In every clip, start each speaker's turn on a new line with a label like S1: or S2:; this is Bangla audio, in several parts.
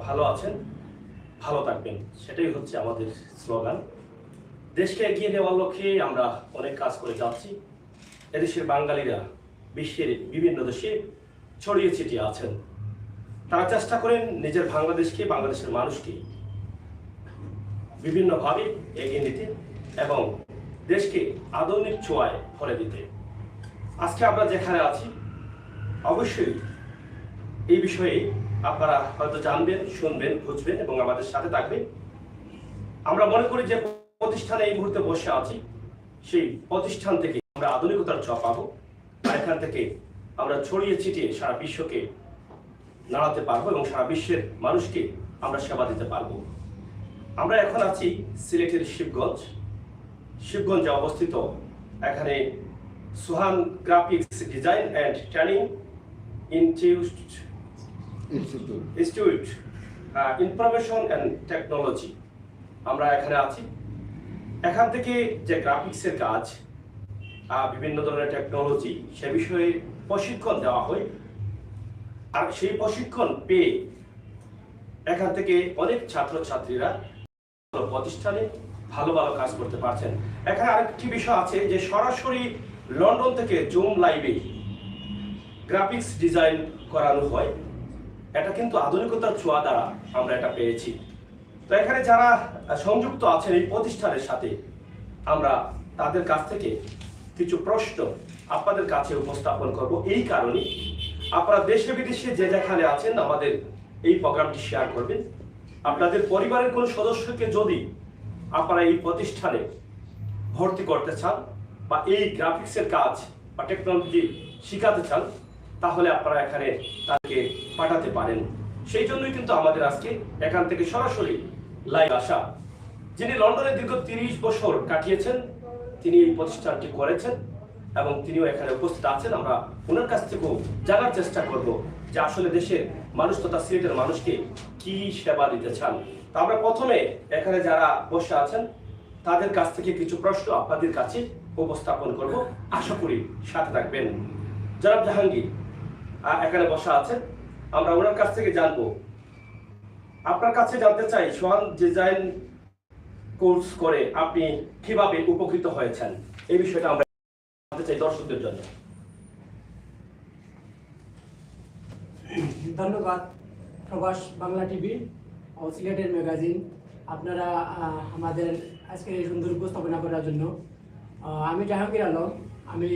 S1: ভালো আছেন, ভালো থাকবেন, সেটাই হচ্ছে আমাদের স্লোগান। দেশকে এগিয়ে নেওয়ার লক্ষ্যে আমরা অনেক কাজ করে যাচ্ছি। এদেশের বাঙালিরা বিশ্বের বিভিন্ন দেশে ছড়িয়ে ছিটিয়ে আছেন। তারা চেষ্টা করেন নিজের বাংলাদেশকে, বাংলাদেশের মানুষকে বিভিন্নভাবে এগিয়ে নিতে এবং দেশকে আধুনিক ছোঁয়ায় ভরে দিতে। আজকে আমরা যেখানে আছি, অবশ্যই এই বিষয়ে আপনারা হয়তো জানবেন, শুনবেন, বুঝবেন এবং আমাদের সাথে থাকবেন। আমরা মনে করি যে প্রতিষ্ঠানে এই মুহূর্তে বসে আছি, সেই প্রতিষ্ঠান থেকে আমরা আধুনিকতার ছোঁয়া পাবো, আর এখান থেকে আমরা ছড়িয়ে ছিটিয়ে সারা বিশ্বকে নাড়াতে পারবো এবং সারা বিশ্বের মানুষকে আমরা সেবা দিতে পারবো। আমরা এখন আছি সিলেটের শিবগঞ্জে অবস্থিত। এখানে সুহান graphics design and training institute information and technology, আমরা এখানে আছি। এখান থেকে যে গ্রাফিক্সের কাজ, বিভিন্ন ধরনের টেকনোলজি, সে বিষয়ে প্রশিক্ষণ দেওয়া হয়। আর সেই প্রশিক্ষণ পেয়ে এখান থেকে অনেক ছাত্রছাত্রীরা প্রতিষ্ঠানে ভালো ভালো কাজ করতে পারছেন। এখানে আরেকটি বিষয় আছে যে সরাসরি লন্ডন থেকে জুম লাইভে গ্রাফিক্স ডিজাইন করানো হয়। এটা কিন্তু আধুনিকতার ছোঁয়া দ্বারা আমরা এটা পেয়েছি। তো এখানে যারা সংযুক্ত আছেন এই প্রতিষ্ঠানের সাথে, আমরা তাদের কাছ থেকে কিছু প্রশ্ন আপনাদের কাছে উপস্থাপন করব। এই কারণে আপনারা দেশে বিদেশে যে যেখানে আছেন আমাদের এই প্রোগ্রামটি শেয়ার করবেন। আপনাদের পরিবারের কোনো সদস্যকে যদি আপনারা এই প্রতিষ্ঠানে ভর্তি করতে চান বা এই গ্রাফিক্সের কাজ বা টেকনোলজি শিখাতে চান, তাহলে আপনারা এখানে তাকে পাঠাতে পারেন। সেই জন্যই কিন্তু আমাদের আজকে এখান থেকে সরাসরি লাইভ আসা। যিনি লন্ডনে দীর্ঘ 30 বছর কাটিয়েছেন, তিনি এই প্রতিষ্ঠানটি করেছেন এবং তিনিও এখানে উপস্থিত আছেন। আমরা ওনার কাছ থেকেও জানার চেষ্টা করব যে আসলে দেশের মানুষ তথা সিলেটের মানুষকে কি সেবা দিতে চান। তো আমরা প্রথমে এখানে যারা বসে আছেন তাদের কাছ থেকে কিছু প্রশ্ন আপনাদের কাছে উপস্থাপন করব। আশা করি সাথে থাকবেন। জনাব জাহাঙ্গীর এখানে বসা আছেন, আমরা ওনার কাছ থেকে জানবো। আপনার কাছে জানতে চাই, সোহান ডিজাইন কোর্স করে আপনি কিভাবে উপকৃত হয়েছেন, এই বিষয়টা আমরা জানতে চাই দর্শকদের জন্য।
S2: ধন্যবাদ প্রবাস বাংলা টিভি ও সিলেটের ম্যাগাজিন, আপনারা আমাদের আজকে এই সুন্দর উপস্থাপনা করার জন্য। আমি জাহাঙ্গীর আলম, আমি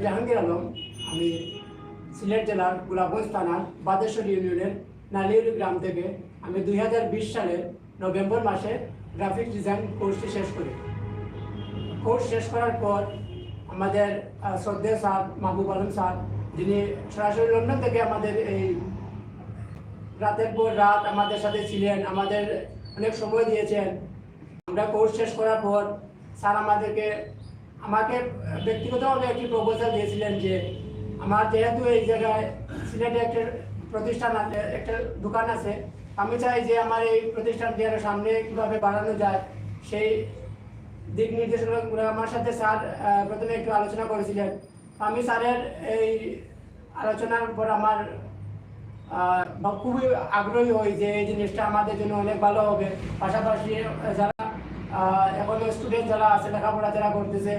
S2: জাহাঙ্গীর আলম, আমি সিলেট জেলার গোলাপগঞ্জ থানার বাদেশ্বর ইউনিয়নের নালিউরি গ্রাম থেকে আমি 2020 সালের নভেম্বর মাসে গ্রাফিক ডিজাইন কোর্সটি শেষ করি। কোর্স শেষ করার পর আমাদের শ্রদ্ধেয় স্যার মাহবুব আলম স্যার, যিনি সরাসরি লন্ডন থেকে আমাদের এই রাতের পর রাত আমাদের সাথে ছিলেন, আমাদের অনেক সময় দিয়েছেন। আমরা কোর্স শেষ করার পর স্যার আমাকে ব্যক্তিগতভাবে একটি প্রপোজাল দিয়েছিলেন যে আমার যেহেতু এই জায়গায় সিলেটে একটা প্রতিষ্ঠান আছে, একটা দোকান আছে, আমি চাই যে আমার এই প্রতিষ্ঠানটি আরো সামনে কীভাবে বাড়ানো যায় সেই দিক নির্দেশনাগুলো আমার সাথে স্যার প্রথমে একটু আলোচনা করেছিলেন। আমি স্যারের এই আলোচনার পর আমার খুবই আগ্রহী হই যে এই জিনিসটা আমাদের জন্য অনেক ভালো হবে। পাশাপাশি যারা এখন স্টুডেন্ট যারা আছে, লেখাপড়া যারা করতেছে,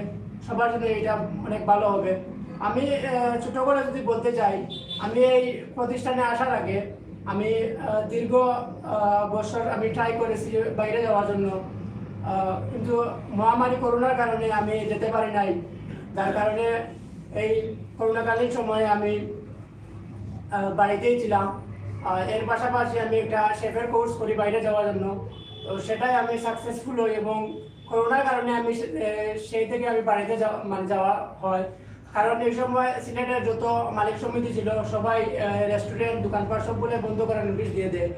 S2: সবার জন্য এটা অনেক ভালো হবে। আমি ছোট করে যদি বলতে চাই, আমি এই প্রতিষ্ঠানে আসার আগে আমি দীর্ঘ বছর আমি ট্রাই করেছি বাইরে যাওয়ার জন্য, কিন্তু মহামারী করোনার কারণে আমি যেতে পারি নাই। যার কারণে এই করোনাকালীন সময়ে আমি বাড়িতেই ছিলাম। এর পাশাপাশি আমি একটা শেফের কোর্স করি বাইরে যাওয়ার জন্য, তো সেটাই আমি সাকসেসফুল হই এবং করোনার কারণে আমি সেই থেকে আমি বাড়িতে যাওয়া হয়। কারণ এই সময় সিলেটের যত মালিক সমিতি ছিল সবাই রেস্টুরেন্ট, দোকানপাট সবগুলো বন্ধ করার নোটিশ দিয়ে দেয়,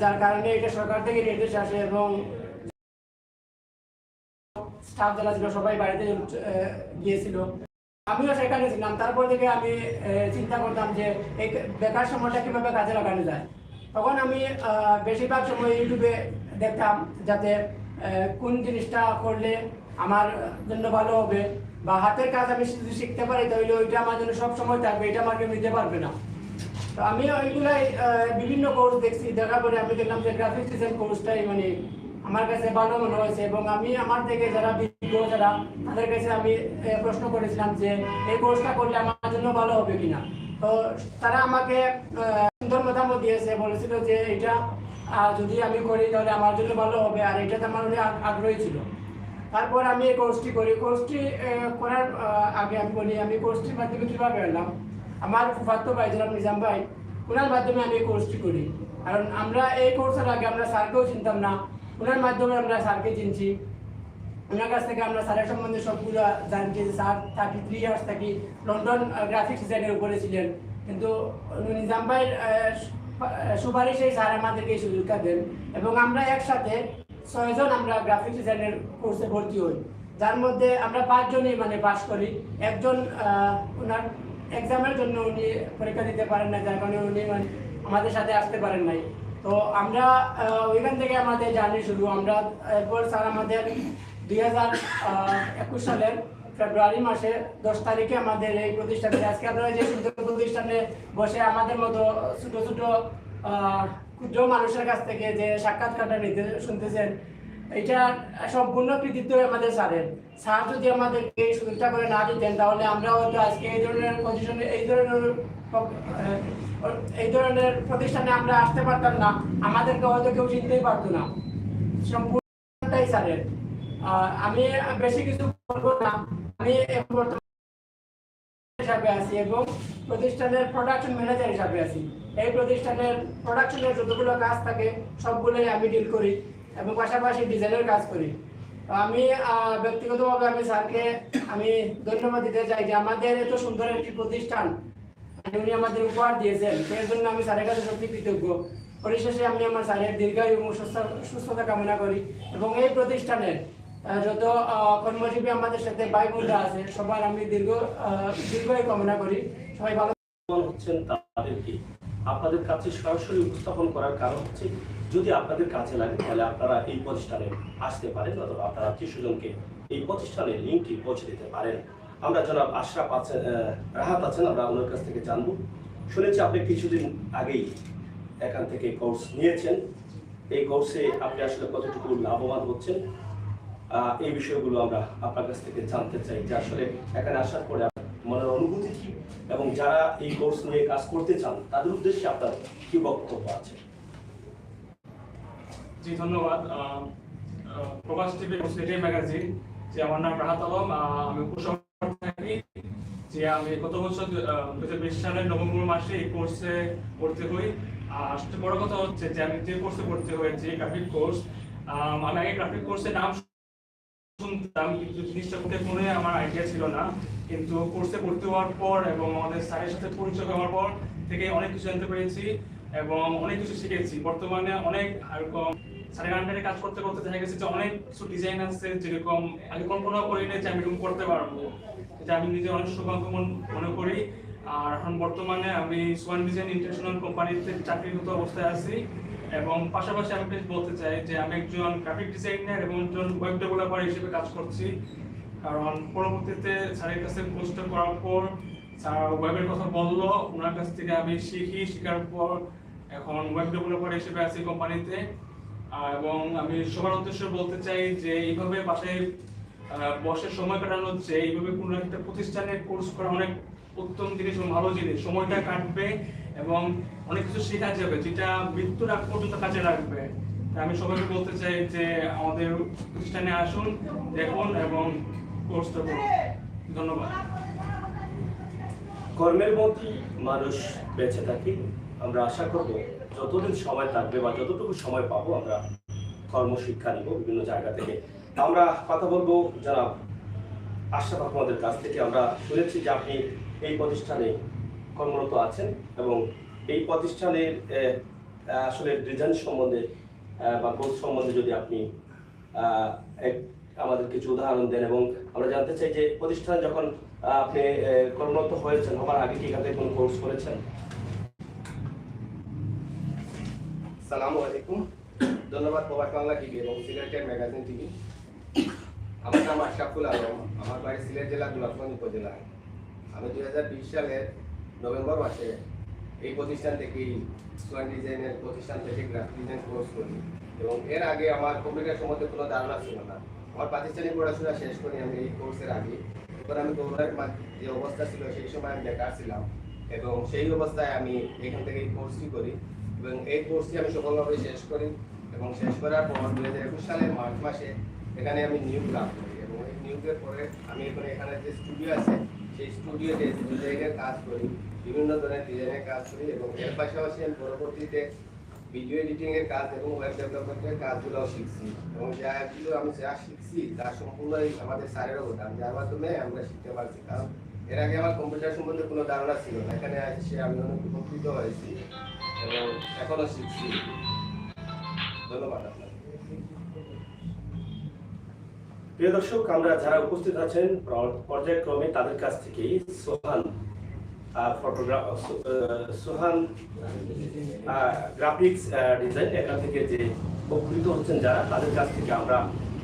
S2: যার কারণে এটা সরকার থেকে নির্দেশ আসে এবং স্টাফ যারা ছিল সবাই বাড়িতে গিয়েছিল, আমিও সেখানে ছিলাম। তারপর থেকে আমি চিন্তা করতাম যে এই বেকার সময়টা কীভাবে কাজে লাগানো যায়। তখন আমি বেশিরভাগ সময় ইউটিউবে দেখতাম যাতে কোন জিনিসটা করলে আমার জন্য ভালো হবে। বা হাতের কাজ আমি যদি শিখতে পারি তাহলে ওইটা আমার জন্য সব সময় থাকবে, এটা আমাকে নিতে পারবে না। তো আমি ওইগুলাই বিভিন্ন কোর্স দেখছি, দেখার পরে আমি দেখলাম যে গ্রাফিক ডিজাইন কোর্সটাই মানে আমার কাছে ভালো মনে হয়েছে। এবং আমি আমার থেকে যারা বিজ্ঞ যারা তাদের কাছে আমি প্রশ্ন করেছিলাম যে এই কোর্সটা করলে আমার জন্য ভালো হবে কিনা। তো তারা আমাকে সুন্দর মতামত দিয়েছে, বলেছিল যে এটা যদি আমি করি তাহলে আমার জন্য ভালো হবে, আর এটাতে আমার অনেক আগ্রহী ছিল। তারপর আমি এই কোর্সটি করি। কোর্সটি করার আগে আমি বলি আমি কোর্সটির মাধ্যমে কীভাবে এলাম। আমার ফুফাতো ভাই জনাব নিজাম ভাই, ওনার মাধ্যমে আমি এই কোর্সটি করি। কারণ আমরা এই কোর্সের আগে আমরা স্যারকেও চিনতাম না, ওনার মাধ্যমে আমরা স্যারকে চিনছি। ওনার কাছ থেকে আমরা স্যারের সম্বন্ধে সবগুলো জানছি যে স্যার 33 ইয়ার্স থাকি লন্ডন গ্রাফিক্স ডিজাইনের উপরে ছিলেন, কিন্তু নিজাম ভাইয়ের সুপারিশেই স্যার আমাদেরকে এই সুযোগটা দেন এবং আমরা একসাথে 6 জন আমরা গ্রাফিক্স ডিজাইনের কোর্সে ভর্তি হই, যার মধ্যে আমরা 5 জনই মানে পাস করি। একজন ওনার এক্সামের জন্য উনি পরীক্ষা দিতে পারেন না, যার কারণে উনি মানে আমাদের সাথে আসতে পারেন নাই। তো আমরা ওইখান থেকে আমাদের জার্নি শুরু। আমরা এরপর স্যার আমাদের 2021 সালের ফেব্রুয়ারি মাসে 10 তারিখে আমাদের এই প্রতিষ্ঠানে, আজকে আপনারা যে সুন্দর প্রতিষ্ঠানে বসে আমাদের মতো ছোট ছোট ক্ষুদ্র মানুষের কাছ থেকে যে সাক্ষাৎকারটা নিতে শুনতেছেন, এটা সম্পূর্ণ কৃতিত্ব আমাদের স্যারের। স্যার যদি আমাদেরকে এই সুযোগটা করে না দিতেন তাহলে আমরা হয়তো আজকে এই ধরনের পজিশনে এই ধরনের প্রতিষ্ঠানে আমরা আসতে পারতাম না, আমাদেরকে হয়তো কেউ চিনতেই পারতো না। সম্পূর্ণটাই স্যারের। আমি বেশি কিছু বলবো না। আমি হিসাবে আছি এবং প্রতিষ্ঠানের প্রোডাকশন ম্যানেজার হিসাবে আছি। এই প্রতিষ্ঠানের প্রোডাকশনের যতগুলো কাজ থাকে সবগুলোই আমি ডিল করি এবং পাশাপাশি ডিজাইনের কাজ করি। আমি ব্যক্তিগতভাবে আমি স্যারকে আমি ধন্যবাদ দিতে চাই যে আমাদের এত সুন্দর একটি প্রতিষ্ঠান উনি আমাদের উপহার দিয়েছেন, এর জন্য আমি স্যারের কাছে সত্যি কৃতজ্ঞ। পরিশেষে আমি আমার স্যারের দীর্ঘায়ু এবং সুস্থতা কামনা করি এবং এই প্রতিষ্ঠানের যত কর্মজীবী আমাদের সাথে ভাই বোনরা আছে সবার আমি দীর্ঘায়ু কামনা করি। সবাই ভালো
S1: হচ্ছেন তাদেরকে আপনাদের কাছে সরাসরি উপস্থাপন করার কারণ হচ্ছে যদি আপনাদের কাছে লাগে তাহলে আপনারা এই প্রতিষ্ঠানে আসতে পারেন অথবা আপনারা আত্মীয়স্বজনকে এই প্রতিষ্ঠানের লিঙ্কটি পৌঁছে দিতে পারেন। আমরা জনাব আশরাফ আছেন, রাহাত আছেন, আমরা ওনার কাছ থেকে জানবো। শুনেছি আপনি কিছুদিন আগেই এখান থেকে কোর্স নিয়েছেন, এই কোর্সে আপনি আসলে কতটুকু লাভবান হচ্ছেন এই বিষয়গুলো আমরা আপনার কাছ থেকে জানতে চাই যে আসলে এখানে আসার পরে মনের অনুভূতি কি এবং যারা এই কোর্স নিয়ে কাজ করতে চান তাদের উদ্দেশ্যে আপনার কি বক্তব্য আছে।
S3: জি ধন্যবাদ। প্রবাস টিভি ম্যাগাজিন, যে আমার নাম রাহাত আলম, আমি উপসংহার থাকি যে আমি গত বছর 2020 সালের নভেম্বর মাসে এই কোর্সে ভর্তি হই। সবচেয়ে বড় কথা হচ্ছে যে আমি যে কোর্সে ভর্তি হয়েছি গ্রাফিক কোর্স, আমি আগে গ্রাফিক কোর্সের নাম শুনতাম কিন্তু জিনিসটা কোনো আমার আইডিয়া ছিল না, কিন্তু কোর্সে ভর্তি হওয়ার পর এবং আমাদের স্যারের সাথে পরিচয় হওয়ার পর থেকে অনেক কিছু জানতে পেরেছি এবং অনেক কিছু শিখেছি। বর্তমানে অনেক এরকম স্যারের আন্ডারে কাজ করতে করতে দেখা গেছে যে অনেক কিছু ডিজাইন আছে যেরকম আগে কল্পনা করি না যে আমি এরকম করতে পারবো, এটা আমি নিজে অনেক সৌভাগ্য মনে করি। আর এখন বর্তমানে আমি সোয়ান ডিজাইন ইন্টারন্যাশনাল কোম্পানিতে চাকরিরত অবস্থায় আছি এবং পাশাপাশি আমি বলতে চাই যে আমি একজন গ্রাফিক ডিজাইনার এবং একজন ওয়েব ডেভেলপার হিসেবে কাজ করছি। কারণ পরবর্তীতে স্যারের কাছে পোস্ট করার পর স্যার ওয়েবের কথা বললো, ওনার কাছ থেকে আমি শেখার পর এখন ওয়েব ডেভেলপার হিসেবে আছি কোম্পানিতে। এবং আমি সবার উদ্দেশ্যে বলতে চাই যে এইভাবে বাসায় বসে সময় কাটানোর চেয়ে এইভাবে কোনো একটা প্রতিষ্ঠানে কোর্স করা অনেক উত্তম জিনিস এবং ভালো জিনিস, সময়টা কাটবে এবং অনেক কিছু শেখা যাবে যেটা মৃত্যুর আগ পর্যন্ত কাজে লাগবে। আমি সবাইকে বলতে চাই যে আমাদের প্রতিষ্ঠানে আসুন, দেখুন এবং কোর্সটা করুন। ধন্যবাদ।
S1: কর্মের মধ্যেই মানুষ বেঁচে থাকি। আমরা আশা করব যতদিন সময় থাকবে বা যতটুকু সময় পাবো আমরা কর্মশিক্ষা নিব বিভিন্ন জায়গা থেকে। আমরা কথা বলবো জনাব আশরাফ আহমদের কাছ থেকে। আমরা শুনেছি যে আপনি এই প্রতিষ্ঠানে কর্মরত আছেন এবং এই প্রতিষ্ঠানের আসলে ডিজাইন সম্বন্ধে বা কোর্স সম্বন্ধে যদি আপনি আমাদের কিছু উদাহরণ দেন এবং আমরা জানতে চাই যে প্রতিষ্ঠানে যখন আপনি কর্মরত হয়েছেন হবার আগে কি এখানে কোনো কোর্স করেছেন?
S4: সালামু আলাইকুম। ধন্যবাদ প্রবাস বাংলা টিভি এবং সিলেটের ম্যাগাজিন টিভি। আমার নাম আশরাফুল আলম, আমার বাড়ি সিলেট জেলা গোলাপগঞ্জ উপজেলায়। আমি 2020 সালের নভেম্বর মাসে এই প্রতিষ্ঠান থেকেই সোয়ান ডিজাইনের প্রতিষ্ঠান থেকে গ্রাফিক ডিজাইন কোর্স করি এবং এর আগে আমার কম্পিউটার সম্বন্ধে কোনো ধারণা ছিল না। আমার প্রাতিষ্ঠানিক পড়াশোনা শেষ করি আমি এই কোর্সের আগে। এবার আমি করোনার যে অবস্থা ছিল সেই সময় আমি বেকার ছিলাম এবং সেই অবস্থায় আমি এখান থেকে এই কোর্সটি করি এবং এই কোর্সটি আমি সফলভাবে শেষ করি এবং শেষ করার পর 2021 সালের মার্চ মাসে এখানে আমি নিয়োগ লাভ করি এবং এই নিয়োগের পরে আমি এখানে যে স্টুডিও আছে সেই স্টুডিওতে ডিজাইনের কাজ করি, বিভিন্ন ধরনের ডিজাইনের কাজ করি এবং এর পাশাপাশি আমি পরবর্তীতে ভিডিও এডিটিং এর কাজ এবং ওয়েব ডেভেলপমেন্টের কাজগুলোও শিখছি এবং আমি যা শিখছি তার সম্পূর্ণই আমাদের স্যারের অবদান, যার মাধ্যমে আমরা শিখতে পারছি। কারণ এর আগে আমার কম্পিউটার সম্বন্ধে কোনো ধারণা ছিল না, এখানে এসে আমি অনেক উপকৃত হয়েছি এবং এখনো শিখছি। ধন্যবাদ আপনাকে।
S1: প্রিয় দর্শক, আমরা যারা উপস্থিত আছেন পর্যায়ক্রমে তাদের কাছ থেকে সোহান গ্রাফিক্স ডিজাইন এখান থেকে যে উপকৃত হচ্ছেন যারা, তাদের কাছ থেকে আমরা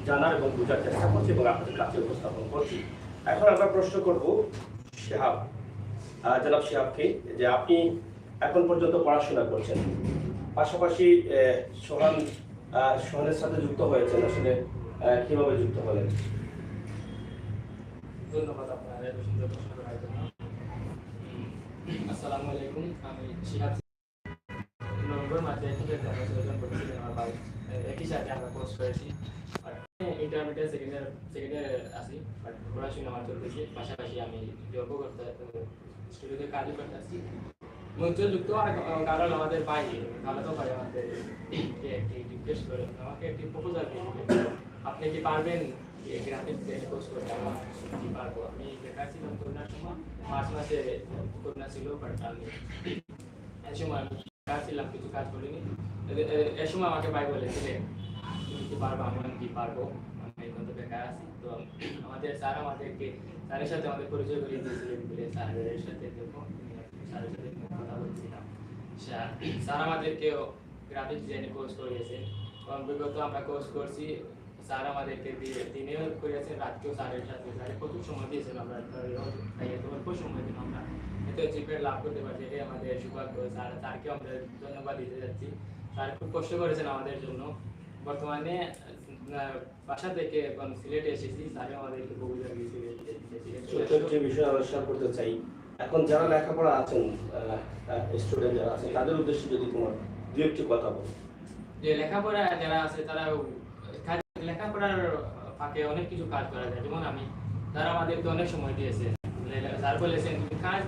S1: জানার এবং বোঝার চেষ্টা করছি এবং আপনাদের কাছে উপস্থাপন করছি। এখন আমরা প্রশ্ন করব জনাব শিহাবকে, যে আপনি এখন পর্যন্ত পড়াশোনা করছেন, পাশাপাশি সোহানের সাথে যুক্ত হয়েছেন, আসলে কিভাবে যুক্ত হলেন?
S5: ধন্যবাদ আপনার এত সুন্দর প্রশ্ন করার জন্য। আসসালামু আলাইকুম, আমি শিহাব। নভেম্বর মাসে যোজন করেছিলাম আমার ভাই, একই সাথে আমরা কোর্স করেছি। ইন্টারমিডিয়েট সেকেন্ড ইয়ার আছি, বাট পড়াশোনা আমার চলতেছে, পাশাপাশি আমি জবও করতে স্টুডিওতে কাজও করতে আসছি। যুক্ত কারণ আমাদের ভাই খালাতো ভাই আমাদের একটি রিকোয়েস্ট করে আমাকে একটি প্রপোজাল দিয়েছে, আপনি কি পারবেন গ্রাফিক ডিজাইন কোর্স করতে? আমি পারবো। আমি বেকার ছিলাম করোনার সময়, মার্চ মাসে করোনা ছিল, বাট আমি এই সময় আমি বেকার ছিলাম, কিছু কাজ করিনি। এই সময় আমাকে ভাই বলেছিলেন তুমি কি পারবো? আমি কি পারবো, আমি এখন তো বেকার আছি। তো আমাদের স্যার স্যারের সাথে আমাদের পরিচয় করিয়ে দিয়েছিলেন বলে স্যারের সাথে দেখো স্যারের সাথে কথা বলছিলাম। স্যার আমাদেরকেও গ্রাফিক ডিজাইনের কোর্স করিয়েছে এবং বিগত আমরা কোর্স করছি। স্যার আমাদেরকে দিনেও করেছেন, রাতকেও স্যারের সাথে প্রচুর সময় দিয়েছেন। আমরা অল্প সময় দিন আমরা এত অ্যাচিভমেন্ট লাভ করতে পারছি, এটাই আমাদের সৌভাগ্য। স্যারকেও আমরা ধন্যবাদ দিতে যাচ্ছি। স্যার খুব কষ্ট করেছেন আমাদের জন্য। বর্তমানে বাসা থেকে এখন সিলেটে এসেছি, স্যার আমাদেরকে কবিতা
S1: যে বিষয়ে আলোচনা করতে চাই, এখন যারা লেখাপড়া আছেন, স্টুডেন্ট যারা আছেন, তাদের উদ্দেশ্যে যদি তোমার দু একটি কথা বলো।
S5: যে লেখাপড়া যারা আছে তারা লেখাপড়ার ফাঁকে অনেক কিছু কাজ করা যায়। যেমন তারা আমাদেরকে অনেক সময় দিয়েছে। স্যার বলেছেন কাজ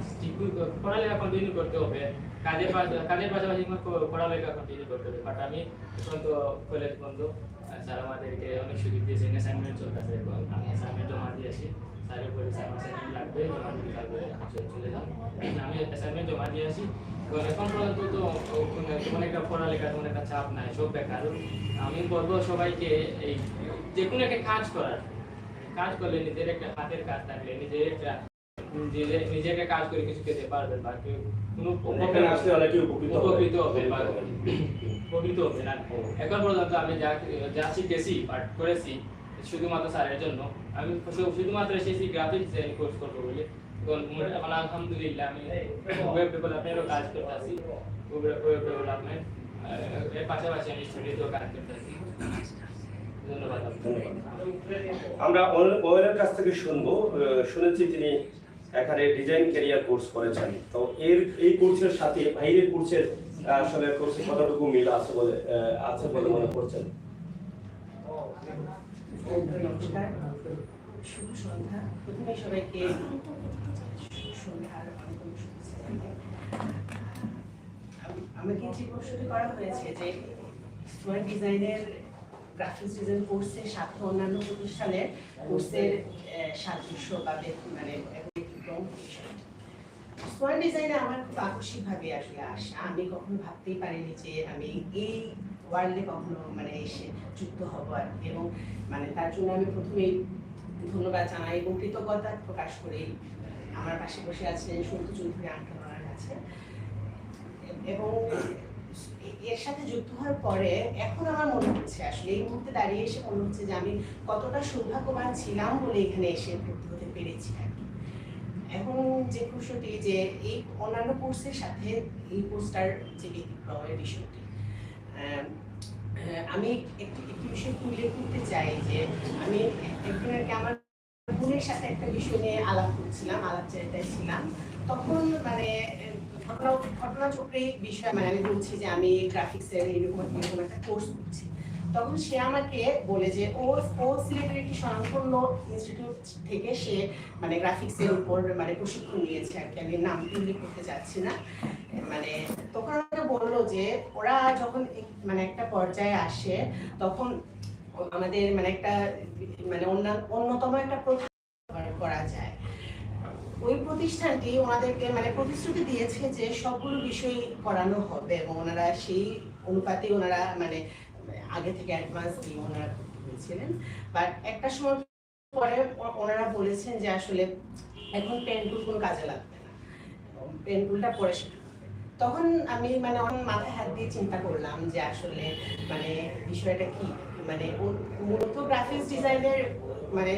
S5: পড়ালেখা কন্টিনিউ করতে হবে, কাজের পাশাপাশি পড়ালেখা কন্টিনিউ করতে হবে। বাট আমি এখন তো কলেজ বন্ধ, স্যার আমাদেরকে অনেক সুযোগ দিয়েছেন। অ্যাসাইনমেন্ট চলতেছে, আমি অ্যাসাইনমেন্ট জমা দিয়েছি। স্যারের বলেছে আমার অ্যাসাইনমেন্ট লাগবে, জমা দিতে পারবে, চলে যান। আমি অ্যাসাইনমেন্ট জমা দিয়েছি। এখন পর্যন্ত তো তেমন একটা পড়ালেখা তেমন একটা চাপ নাই, সব বেকার। আমি বলবো সবাইকে এই যে কোনো একটা কাজ করলে নিজের একটা হাতের কাজ থাকলে নিজে একটা কাজ করে কিছু খেতে পারবেন বা কোনো উপকৃত হবে না। এখন পর্যন্ত আমি যা শিখেছি পাঠ করেছি শুধুমাত্র স্যারের জন্য। আমি শুধুমাত্র এসেছি গ্রাফিক ডিজাইন কোর্স করবো বলে। এখন আলহামদুলিল্লাহ আমি ওয়েব ডেভেলপমেন্টেরও কাজ করতে আছি, ওয়েব ডেভেলপমেন্ট এর পাশাপাশি আমি স্টুডিওতেও কাজ করতে আছি। ধন্যবাদ।
S1: আমরা ওয়েলের কাছ থেকে শুনেছি তিনি এখানে ডিজাইন ক্যারিয়ার কোর্স করেছেন। তো এই কোর্সের সাথে বাইরের কোর্সের আসলে কোর্সে কতটুকু মিল আছে বলে মনে করছেন?
S6: নমস্কার, শুভ সন্ধ্যা। প্রথমে সবাইকে সন্ধ্যার আমাকে যে প্রশ্নটি করা হয়েছে যে সোয়ান ডিজাইনের গ্রাফিক্স ডিজাইন কোর্সের সাথে অন্যান্য প্রতিষ্ঠানের কোর্সের সাদৃশ্য বা মানে সোয়ান ডিজাইনে আমার খুব আকস্মিকভাবে আসলে আসা। আমি কখনো ভাবতেই পারিনি যে আমি এই ওয়ার্ল্ডে কখনো মানে এসে যুক্ত হব এবং মানে তার জন্য আমি প্রথমেই ধন্যবাদ জানাই এবং কৃতজ্ঞতা প্রকাশ করি আমার পাশে বসে আছেন সন্তু চৌধুরী আঙ্কেল ওনার কাছে। এবং এর সাথে যুক্ত হওয়ার পরে এখন আমার মনে হচ্ছে আসলে এই মুহূর্তে দাঁড়িয়ে এসে মনে হচ্ছে যে আমি কতটা সৌভাগ্যবান ছিলাম বলে এখানে এসে ভর্তি হতে পেরেছি আর কি। এখন যে প্রশ্নটি যে এই অন্যান্য কোর্সের সাথে এই কোর্সটার যে ব্যতিক্রমের বিষয়টি, আমি একটি বিষয় উল্লেখ করতে চাই যে আমি একদিন আর কি আমার বোনের সাথে একটা বিষয় নিয়ে আলাপ করছিলাম, আলাপচারিতায় ছিলাম। তখন মানে ঘটনা চক্রে বিষয় মানে আমি বলছি যে আমি গ্রাফিক্সের এরকম একটা কোর্স করছি। তখন সে আমাকে বলে যে ও সিলেটের একটি স্বনামধন্য ইনস্টিটিউট থেকে সে মানে গ্রাফিক্সের উপর মানে প্রশিক্ষণ নিয়েছে আর কি, আমি নাম উল্লেখ করতে চাচ্ছি না। মানে তখন আমাকে বললো যে ওরা যখন মানে একটা পর্যায়ে আসে তখন আমাদের মানে একটা মানে অন্যতম একটা প্রথা করা যায়। ওই প্রতিষ্ঠানটি ওনাদেরকে মানে প্রতিশ্রুতি দিয়েছে যে সবগুলো বিষয় করানো হবে এবং ওনারা সেই অনুপাতে ওনারা মানে আগে থেকে অ্যাডভান্স দিয়ে ওনারা বলছিলেন। বাট একটা সময় পরে ওনারা বলেছেন যে আসলে এখন পেন টুল কোনো কাজে লাগবে না, পেন টুলটা পরে শেখা হবে। তখন আমি মানে অনেক মাথায় হাত দিয়ে চিন্তা করলাম যে আসলে মানে বিষয়টা কি, মানে মূলত গ্রাফিক্স ডিজাইনের মানে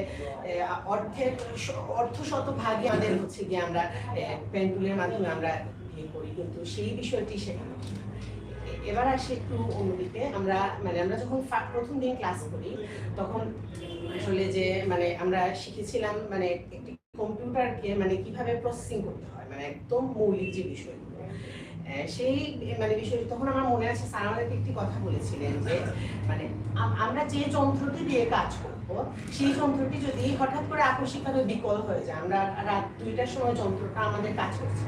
S6: অর্ধ শতভাগই আমাদের হচ্ছে গিয়ে আমরা পেন টুলের মাধ্যমে আমরা ইয়ে করি, কিন্তু সেই বিষয়টি শেখানো হয় না। এবার আসি একটু অন্যদিকে, আমরা যখন প্রথম দিন ক্লাস করি তখন আসলে যে মানে আমরা শিখেছিলাম মানে একটি কম্পিউটারকে মানে কিভাবে প্রসেসিং করতে হয়, মানে একদম মৌলিক যে বিষয়গুলো সেই মানে বিষয়। তখন আমার মনে আছে স্যার আমাদেরকে একটি কথা বলেছিলেন যে মানে আমরা যে যন্ত্রটি দিয়ে কাজ করব সেই যন্ত্রটি যদি হঠাৎ করে আকস্মিকভাবে বিকল হয়ে যায়, আমরা রাত 2টার সময় যন্ত্রটা আমাদের কাজ করছে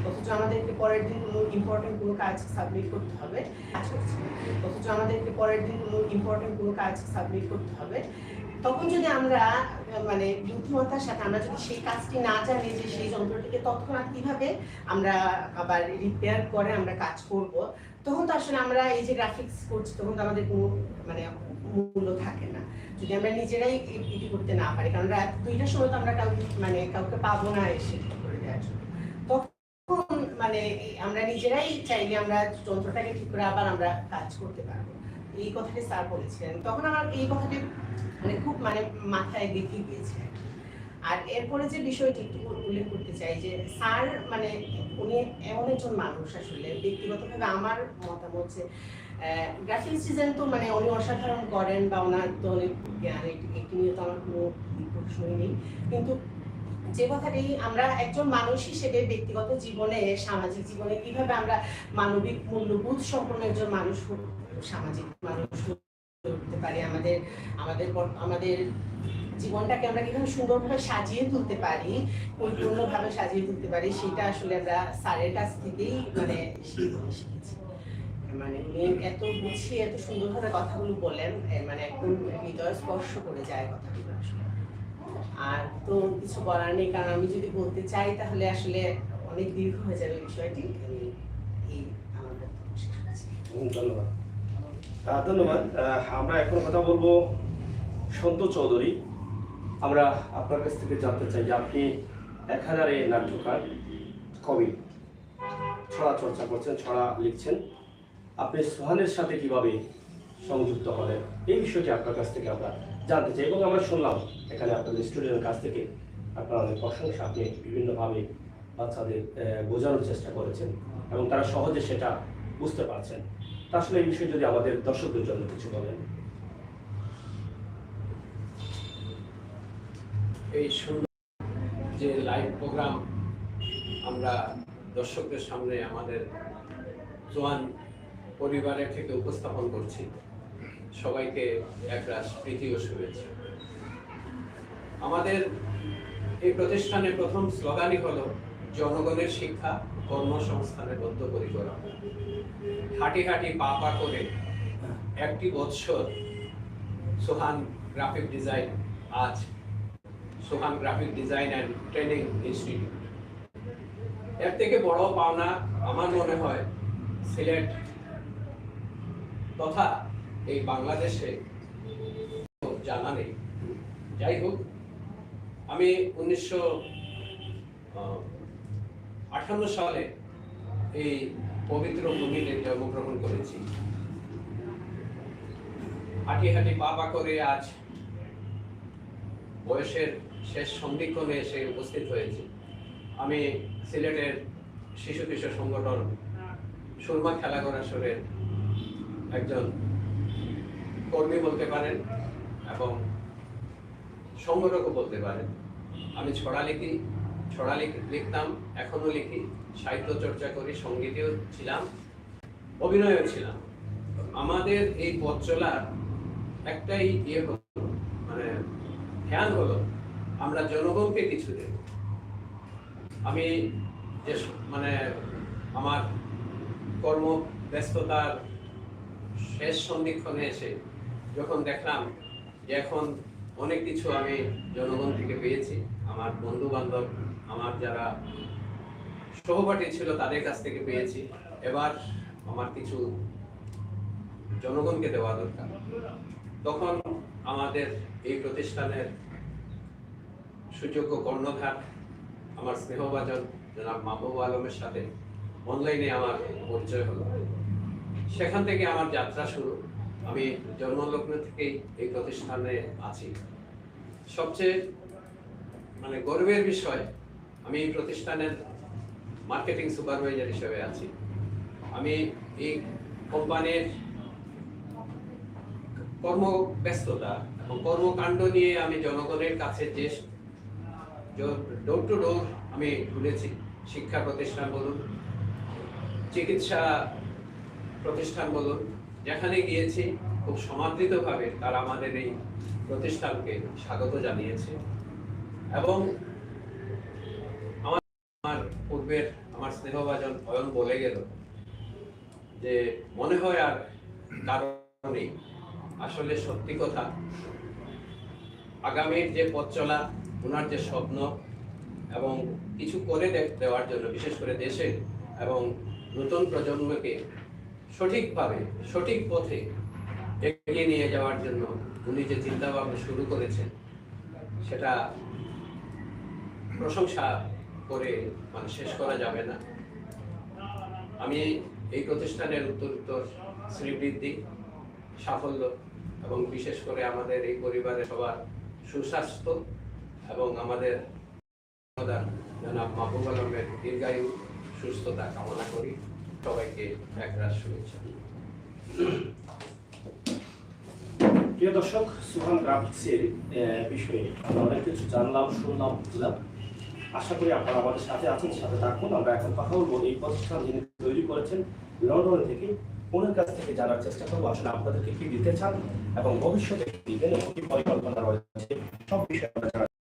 S6: অথচ আমাদেরকে পরের দিন কোনো ইম্পর্টেন্ট কোনো কাজ সাবমিট করতে হবে, তখন যদি আমরা মানে বুদ্ধিমত্তার সাথে আমরা যদি সেই কাজটি না জানি যে সেই যন্ত্রটিকে তৎক্ষণাৎ কিভাবে আমরা আবার রিপেয়ার করে আমরা কাজ করব, তখন তো আসলে আমরা এই যে গ্রাফিক্স করছি তখন তো আমাদের কোনো মানে মূল্য থাকে না যদি আমরা নিজেরাই এটি করতে না পারি। কারণ রাত 2টার সময় তো আমরা কাউকে পাবো না এসে করে দেওয়ার জন্য। তখন মানে আমরা নিজেরাই চাইলে আমরা যন্ত্রটাকে ঠিক করে আবার আমরা কাজ করতে পারবো। এই কথাটি স্যার বলেছিলেন, তখন আমার এই কথাটি মানে খুব মানে মাথায় গেঁথে গিয়েছে। আর এরপরে যে বিষয়টি একটু উল্লেখ করতে চাই যে স্যার মানে উনি এমন একজন মানুষ, আসলে ব্যক্তিগতভাবে আমার মতামত যে গ্রাফিক্স ডিজাইন তো মানে উনি অসাধারণ করেন বা ওনার তো অনেক জ্ঞান, এটি নিয়ে তো আমার কোনো প্রশ্নই নেই। কিন্তু যে কথাটি আমরা একজন মানুষ হিসেবে ব্যক্তিগত জীবনে সামাজিক জীবনে কিভাবে আমরা মানবিক মূল্যবোধ সম্পন্ন একজন মানুষ সামাজিক মানুষ হতে পারি, আমাদের জীবনটাকে আমরা কিভাবে সুন্দরভাবে সাজিয়ে তুলতে পারি, পরিপূর্ণভাবে সাজিয়ে তুলতে পারি, সেটা আসলে আমরা স্যারের কাছ থেকেই মানে শিখেছি। মানে এত গুছিয়ে এত সুন্দরভাবে কথাগুলো বলেন, মানে একদম হৃদয় স্পর্শ করে যায় কথাগুলো আসলে। আর তো কিছু বলার নেই, কারণ আমি যদি বলতে চাই তাহলে আসলে অনেক দীর্ঘ হয়ে যাবে বিষয়টি।
S1: ধন্যবাদ। ধন্যবাদ। আমরা এখন কথা বলবো সন্তু চৌধুরী। আমরা আপনার কাছ থেকে জানতে চাই যে আপনি 1000 নাট্যকার, কবি, ছড়া চর্চা করছেন, ছড়া লিখছেন, আপনি সোহানের সাথে কিভাবে সংযুক্ত হলেন এই বিষয়টি আপনার কাছ থেকে আমরা জানতে চাই। এবং আমরা শুনলাম এখানে আপনাদের স্টুডেন্টের কাছ থেকে আপনার অনেক প্রশংসা, আপনি বিভিন্নভাবে বাচ্চাদের বোঝানোর চেষ্টা করেছেন এবং তারা সহজে সেটা বুঝতে পারছেন। তা আসলে এই বিষয়ে যদি আমাদের দর্শকদের জন্য কিছু বলেন।
S7: এই সুন্দর যে লাইভ প্রোগ্রাম আমরা দর্শকদের সামনে আমাদের জোয়ান পরিবারের থেকে উপস্থাপন করছি, সবাইকে একরাশ প্রীতি ও শুভেচ্ছা। আমাদের এই প্রতিষ্ঠানের প্রথম স্লোগানই হলো জনগণের শিক্ষা কর্মসংস্থানের বদ্ধপরিকর। হাঁটি হাঁটি পা পা করে একটি বৎসর সোহান গ্রাফিক ডিজাইন, আজ Sohan graphic design and training institute. এর থেকে বড় পাওনা আমার মনে হয় সিলেট তথা এই বাংলাদেশে জানা নেই। যাই হোক, আমি 1958 সালে এই পবিত্র ভূমিতে জন্মগ্রহণ করেছি। হাঁটি হাঁটি পা পা করে আজ বয়সের শেষ সন্ধিক্ষণে এসে উপস্থিত হয়েছি। আমি সিলেটের শিশু কিশোর সংগঠন সুরমা খেলাঘর আসরের একজন কর্মী বলতে পারেন এবং সংগঠকও বলতে পারেন। আমি ছড়া লিখতাম, এখনো লিখি, সাহিত্য চর্চা করি, সঙ্গীতেও ছিলাম, অভিনয়ও ছিলাম। আমাদের এই পথ চলার একটাই মানে ধ্যান হলো আমরা জনগণকে কিছু দেব। আমি যে মানে আমার কর্ম ব্যস্ততার শেষ সন্ধিক্ষণে এসে যখন দেখলাম যে এখন অনেক কিছু আমি জনগণ থেকে পেয়েছি, আমার বন্ধু বান্ধব, আমার যারা সহপাঠী ছিল তাদের কাছ থেকে পেয়েছি, এবার আমার কিছু জনগণকে দেওয়া দরকার। তখন আমাদের এই প্রতিষ্ঠানের সুযোগ্য কর্ণধার আমার স্নেহভাজন জনাব মাহবুব আলমের সাথে অনলাইনে আমার পরিচয় হলো। সেখান থেকে আমার যাত্রা শুরু। আমি জন্মলগ্ন থেকেই এই প্রতিষ্ঠানে আছি। সবচেয়ে মানে গর্বের বিষয়, আমি এই প্রতিষ্ঠানের মার্কেটিং সুপারভাইজার হিসেবে আছি। আমি এই কোম্পানির কর্মব্যস্ততা এবং কর্মকাণ্ড নিয়ে আমি জনগণের কাছে যে ডোর টু ডোর আমি ঘুরেছি, শিক্ষা প্রতিষ্ঠান বলুন, চিকিৎসা প্রতিষ্ঠান বলুন, যেখানে গিয়েছি খুব সমাদৃতভাবে তারা আমাদের এই প্রতিষ্ঠানকে স্বাগত জানিয়েছে। এবং আমার পূর্বের আমার স্নেহভাজন অয়ন বলে গেল যে মনে হয় আর কারণে আসলে সত্যি কথা, আগামীর যে পথ চলা, ওনার যে স্বপ্ন এবং কিছু করে দেওয়ার জন্য, বিশেষ করে দেশে এবং নতুন প্রজন্মকে সঠিকভাবে সঠিক পথে এগিয়ে নিয়ে যাওয়ার জন্য উনি যে চিন্তা ভাবনা শুরু করেছেন, সেটা প্রশংসা করে মানে শেষ করা যাবে না। আমি এই প্রতিষ্ঠানের উত্তরোত্তর শ্রীবৃদ্ধি, সাফল্য এবং বিশেষ করে আমাদের এই পরিবারের সবার সুস্বাস্থ্য এবং আমাদের জনাব মাহবুব আলমের দীর্ঘায়ু সুস্থতা কামনা করি। সবাইকে একরাশ শুভেচ্ছা।
S1: প্রিয় দর্শক, সুহান গ্রাফিক্সের বিষয়ে আমরা অনেক কিছু জানলাম, শুনলাম, বুঝলাম। আশা করি আপনারা আমাদের সাথে আছেন, সাথে থাকুন। আমরা এখন কথা বলবো এই প্রতিষ্ঠান যিনি তৈরি করেছেন লন্ডন থেকে, ওনার কাছ থেকে জানার চেষ্টা করবো আসলে আপনাদেরকে কি দিতে চান এবং ভবিষ্যতে কি দিবেন এবং কি পরিকল্পনা রয়েছে, সব বিষয়ে আমরা জানার।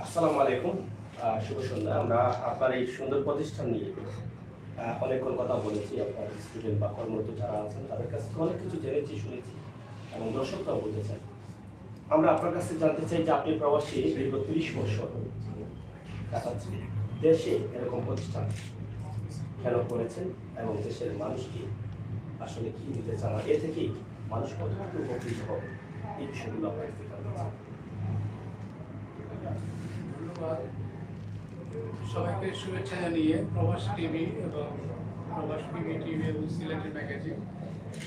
S1: আসসালামু আলাইকুম, শুভ সন্ধ্যা। আমরা আপনার এই সুন্দর প্রতিষ্ঠান নিয়ে অনেকক্ষণ কথা বলেছি। আপনার স্টুডেন্ট বা কর্মরত যারা আছেন তাদের কাছ থেকে অনেক কিছু জেনেছি, শুনেছি এবং দর্শকরাও বলতেছেন। আমরা আপনার কাছে জানতে চাই যে আপনি প্রবাসী দীর্ঘ 30 বছর কাটাচ্ছেন, দেশে এরকম প্রতিষ্ঠান কেন করেছেন এবং দেশের মানুষকে আসলে কি দিতে চান, এ থেকেই মানুষ কতটুকু উপকৃত হবে, এই বিষয়গুলো আপনার কাছে জানতে চাই।
S8: ধন্যবাদ সবাইকে, শুভেচ্ছা জানিয়ে প্রবাস টিভি এবং প্রবাস টিভি এবং সিলেটের ম্যাগাজিন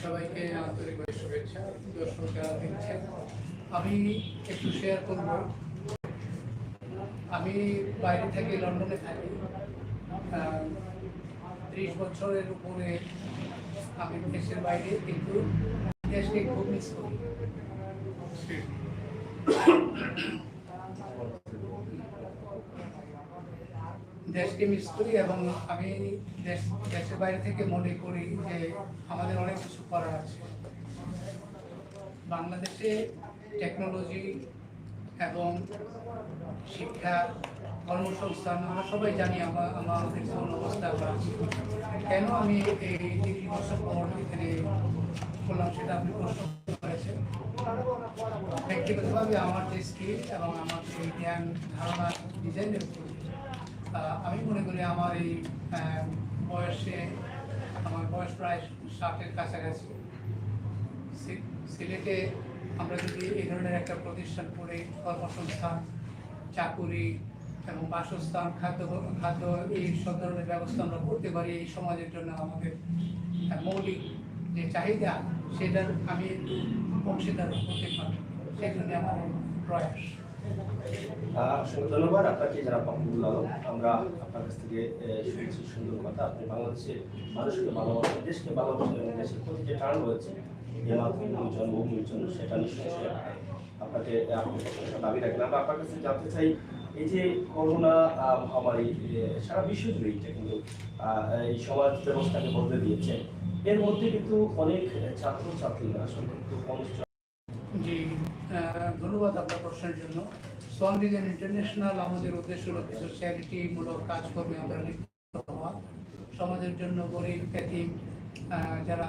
S8: সবাইকে আন্তরিকভাবে শুভেচ্ছা। দর্শক যারা দেখছেন, আমি একটু শেয়ার করব। আমি বাইরে থেকে লন্ডনে থাকি, 30 বছরের উপরে আমি দেশের বাইরে, কিন্তু দেশকে খুব মিস করি। দেশকে মিস করি এবং আমি দেশের বাইরে থেকে মনে করি যে আমাদের অনেক কিছু করার আছে। বাংলাদেশে টেকনোলজি এবং শিক্ষা, কর্মসংস্থান আমরা সবাই জানি আমাদের কোন অবস্থা আছে। কেন আমি এই 30 বছর পর এখানে করলাম সেটা আপনি প্রশ্ন করেছেন। ব্যক্তিগতভাবে আমার যে স্কিল এবং আমার যে জ্ঞান ধারণা ডিজাইনের উপর, আমি মনে করি আমার এই বয়সে আমার বয়স প্রায় 60-এর কাছাকাছি। সিলেটে আমরা যদি এই ধরনের একটা প্রতিষ্ঠান করে কর্মসংস্থান, চাকুরি এবং বাসস্থান, খাদ্য এই সব ধরনের ব্যবস্থা আমরা করতে পারি, এই সমাজের জন্য আমাদের মৌলিক যে চাহিদা সেটার আমি একটু অংশীদার হতে পারি, সেই জন্য আমার প্রয়াস।
S1: অসংখ্য ধন্যবাদ আপনাকে যারা মাহমুদুল আলম। আমরা আপনার কাছ থেকে শুনেছি সুন্দর কথা। আপনি বাংলাদেশের মানুষকে ভালোবাসেন, দেশকে ভালোবাসেন এবং দেশের প্রতি যে টান রয়েছে এই মাতৃভূমির জন্মভূমির জন্য সেটা নিঃসন্দেহে আপনাকে আপনি প্রশংসা দাবি রাখেন। আমরা আপনার কাছে জানতে চাই, এই যে করোনা মহামারী সারা বিশ্ব জুড়ে এটা কিন্তু এই সমাজ ব্যবস্থাকে বদলে দিয়েছে, এর মধ্যে কিন্তু অনেক ছাত্রছাত্রীরা আসলে কিন্তু
S8: জি, ধন্যবাদ আপনার প্রশ্নের জন্য। সোয়ান রিজন ইন্টারন্যাশনাল আমাদের উদ্দেশ্য হলো কিছু চ্যারিটিমূলক কাজকর্মে আমরা লিপ্ত হওয়া, সমাজের জন্য গরিব এতিম যারা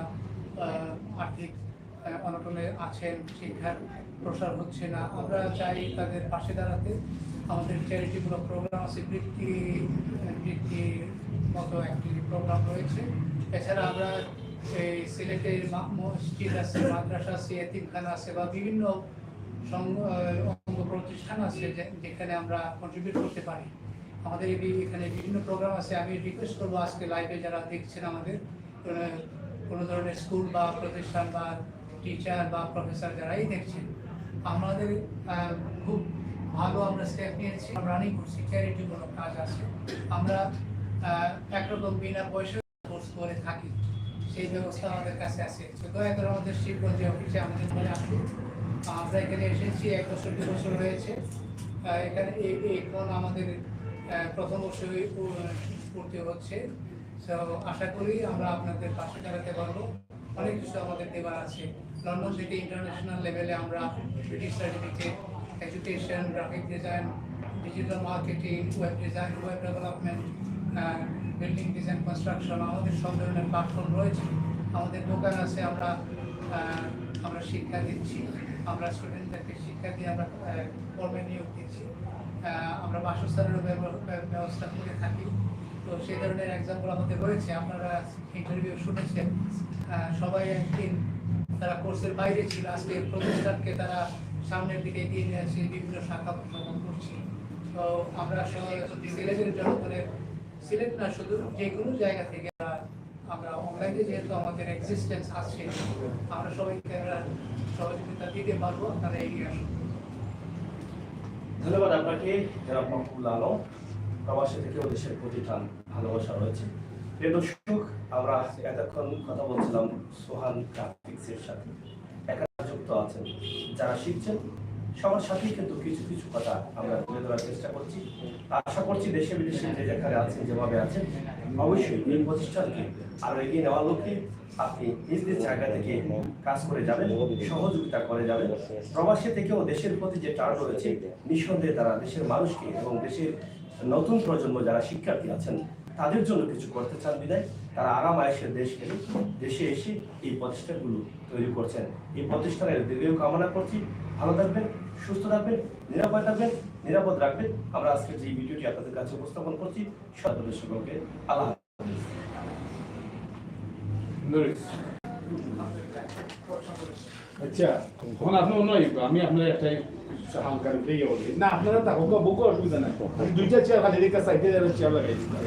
S8: আর্থিক অনটনে আছেন, শিক্ষার প্রসার হচ্ছে না, আমরা চাই তাদের পাশে দাঁড়াতে। আমাদের চ্যারিটিমূলক প্রোগ্রাম আছে, বৃত্তির মতো একটি প্রোগ্রাম রয়েছে। এছাড়া আমরা এই সিলেটের মসজিদ আছে, মাদ্রাসা আছে, এতিমখানা আছে বা বিভিন্ন অঙ্গ প্রতিষ্ঠান আছে যেখানে আমরা কন্ট্রিবিউট করতে পারি। আমাদের এখানে বিভিন্ন প্রোগ্রাম আছে। আমি রিকোয়েস্ট করবো আজকে লাইভে যারা দেখছেন আমাদের কোনো ধরনের স্কুল বা প্রতিষ্ঠান বা টিচার বা প্রফেসর যারাই দেখছেন, আমাদের খুব ভালো আমরা স্টেপ নিয়েছি, রানিং করছি, চ্যারিটিমূলক কাজ আছে। আমরা একরকম বিনা পয়সা কোর্স করে থাকি, সেই ব্যবস্থা আমাদের কাছে আছে। দয়া করে আমাদের শিবগঞ্জে অফিসে আমাদের মনে আসুন। আমরা এখানে এসেছি 1 বছর 2 বছর হয়েছে। এখানে এখন আমাদের প্রথম বর্ষে পড়তে হচ্ছে। তো আশা করি আমরা আপনাদের পাশে দাঁড়াতে পারবো। অনেক কিছু আমাদের দেওয়ার আছে। লন্ডন থেকে ইন্টারন্যাশনাল লেভেলে আমরা British certificate, education, graphic design, digital marketing, web design, web development, building design, construction, আমাদের সব ধরনের প্ল্যাটফর্ম রয়েছে। আমাদের দোকান আছে, আমরা শিক্ষা দিচ্ছি, আমরা স্টুডেন্টদেরকে শিক্ষা দিয়ে আমরা কর্মে নিয়োগ দিচ্ছি। আমরা বাসস্থানের ব্যবস্থা করে থাকি। তো সেই ধরনের এক্সাম্পল আমাদের রয়েছে। আপনারা ইন্টারভিউ শুনেছেন, সবাই একদিন তারা কোর্সের বাইরে ছিল, আজকে প্রতিষ্ঠানকে তারা সামনের দিকে এগিয়ে নিয়ে আসছে, বিভিন্ন শাখা প্রশাসন করছি। তো আমরা সিলেটের জনগণের, সিলেট না শুধু যে কোনো জায়গা থেকে আমরা অনলাইনে যেহেতু আমাদের এক্সিস্টেন্স আছে, আমরা সবাইকে আমরা সহযোগিতা দিতে পারবো। আপনারা এগিয়ে আসুন।
S1: ধন্যবাদ আপনাকে যারা মাহমুদুল আলম। প্রবাসী থেকেও দেশের প্রতি টান ভালোবাসা রয়েছে। প্রিয় দর্শক, আমরা এতক্ষণ কথা বলছিলাম সোহান গ্রাফিক্সের সাথে। এখানে যুক্ত আছেন যারা শিখছেন, সবার সাথেই কিন্তু কিছু কিছু কথা আমরা তুলে ধরার চেষ্টা করছি। আশা করছি দেশে বিদেশে যে যেখানে আছেন, যেভাবে আছেন, অবশ্যই এই প্রতিষ্ঠানকে আরো এগিয়ে নেওয়ার লক্ষ্যে আপনি নিজ নিজ জায়গা থেকে কাজ করে যাবেন, সহযোগিতা করে যাবেন। প্রবাসী থেকেও দেশের প্রতি যে টান রয়েছে, নিঃসন্দেহে তারা দেশের মানুষকে এবং দেশের নতুন প্রজন্ম যারা শিক্ষার্থী আছেন তাদের জন্য কিছু করতে চান বিধায় তারা আগাম আয়েসের দেশে এসে এই প্রতিষ্ঠানগুলো তৈরি করছেন। এই প্রতিষ্ঠানের দীর্ঘ কামনা করছি। ভালো থাকবেন, সুস্থ থাকবেন, নিরাপদ থাকবেন, নিরাপদ রাখবেন। আমরা আজকে যে ভিডিওটি আপনাদের কাছে উপস্থাপন করছি, সর্ব দর্শককে আল্লাহ হাফেজ।
S9: আচ্ছা, তখন আপনার নয়, আমি আপনার একটা হালকা দিয়ে বলি না, আপনারা থাকুক, বুকও অসুবিধা নাই। 2টা চেয়ার খালি রেখে সাইডে চেয়ার লাগাই দিতে